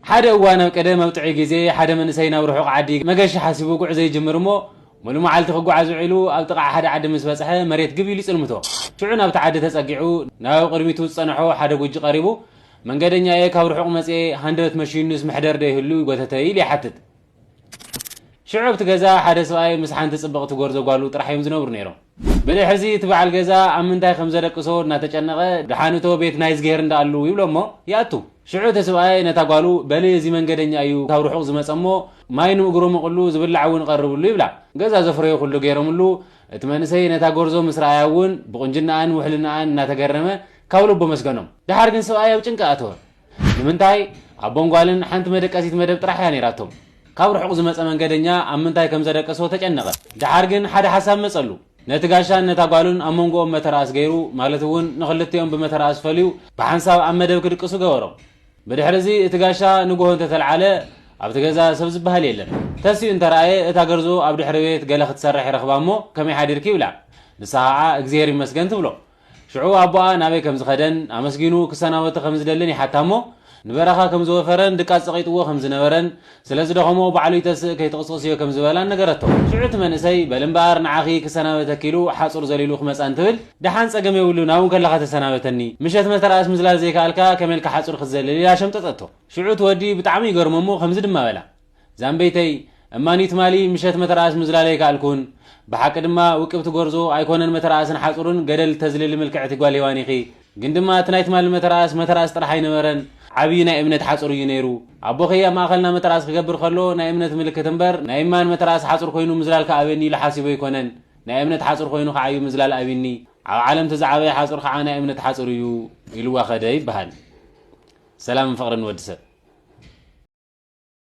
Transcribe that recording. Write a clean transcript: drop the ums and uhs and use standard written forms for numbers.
حدا وانا قدم موطعي غزي حدا منسينا ورحق عدي مغش حاسبو قع زي جمرمو ملو معلت خغعز علو اب طقع حدا عد مس بصحه مريت قبيل يصلمتو شعنا بتعد تصقعو ناو قرميتو صنحو حدا غج قريبو منغدنيا اي كاب رحق مصي 100 ماشينس محدر ده يهلو يغتتي لي حتت شعب تغزا حدا سواي مس حنت صبقت غورزو قالو طرحيم زنبر نيرو بلي حزي تبع الغزا امنتاي خمزه دقسو ناتچنقه دحانتو بيت نايز غير እንዳሉ ይብሎሞ ያቱ شعو تسواي نتا قالو بلي زي منغدنيا ايو كاب رحق زمصمو ماينو اغرو مقلو زبلعون قربلو يبلا غزا زفريو كله غيرملو اتمنسي نتا غورزو مسراياون بقنجنان وحلنان ناتغرمه كاولو بمسغنوم دحار ግን سوايو ጭንቃአቶ ንምንታይ አቦንጓልን ሓንት መደቀሲት መደብ ጥራሕ ያ ነራቶም ካብ ርሑቅ ዝመፀ መንገደኛ አምንታይ ከም ዘደቀሶ ተጨነቀ دحار ግን ሓደ حساب መጸሉ ነትጋሻን ነታጓሉን አሞንጎም መተራስ ገይሩ ማለትውን ንኽልቲኦም በመተራስ ፈልዩ በሐንሳብ አመደብ ክድቅሱ ገወሮ በድሕርዚ እትጋሻ ንጎሆን ተተልዓለ ኣብ ተገዛ ሰብ ዝበሃል የለን ተሲኡ እንተራየ እታ ገርዞ ኣብ ድሕሪ ቤት ገለ ክትሰርሕ ይረኽባሞ ከመይ ሓዲርኪ ይብላ ንሳዓ እግዚአብሔር ይመስገን ትብሎ ሽዑ አቦአ ናበይ ከም ዝኸደን አመስጊኑ ክሰናወተ ከም ዝደልን ይሓታሞ ንበረኻ ከም ዝወፈረን ድቃ ፀቂጥዎ ከም ዝነበረን ስለዚ ደኸሞ ባዕሉ ይተስእ ከይተቕስቅስዮ ከም ዝበላን ነገረቶ ሽዑት መንእሰይ በልምባር ንዓኺ ክሰናበተ ኪሉ ሓፁር ዘሊሉ ክመፃን ትብል ደሓን ፀገም የብሉ ናውን ከለኻ ተሰናበተኒ ምሸት መተራእስ ምዝላል ዘይከኣልካ ከመልካ ሓፁር ክትዘልል ኢላ ሸምጠጠቶ ሽዑት ወዲ ብጣዕሚ ይገርመሞ ከምዚ ድማ በላ ዛንበይተይ እማኒት ማሊ ምሸት መተራእስ ምዝላል ኣይከኣልኩን بحق دما وقبت غرزو ايكونن متراسن حصورن ገደል ተዝልል መልክዕቲ ጓል ይዋኒኺ ግን ድማ ትናይት ማል መተራስ ጥራሕ አይነበረን ዓቢና እምነት ሓጹር ይነሩ አቦኸያ ማኸልና መተራስ ክገብር ከሎ ናይ እምነት ምልክት እንበር ናይ ማን መተራስ ሓጹር ኮይኑ ምዝላልካ አበኒ ለሐሲቦ ይኮነን ናይ እምነት ሓጹር ኮይኑ ከዓዩ ምዝላል አበኒ ኣብ ዓለም ተዛዓበይ ሓጹር ከዓ ናይ እምነት ሓጹር እዩ ኢልዋ ኸደ ይበሃል ሰላም ፍቅርን ወድሰብ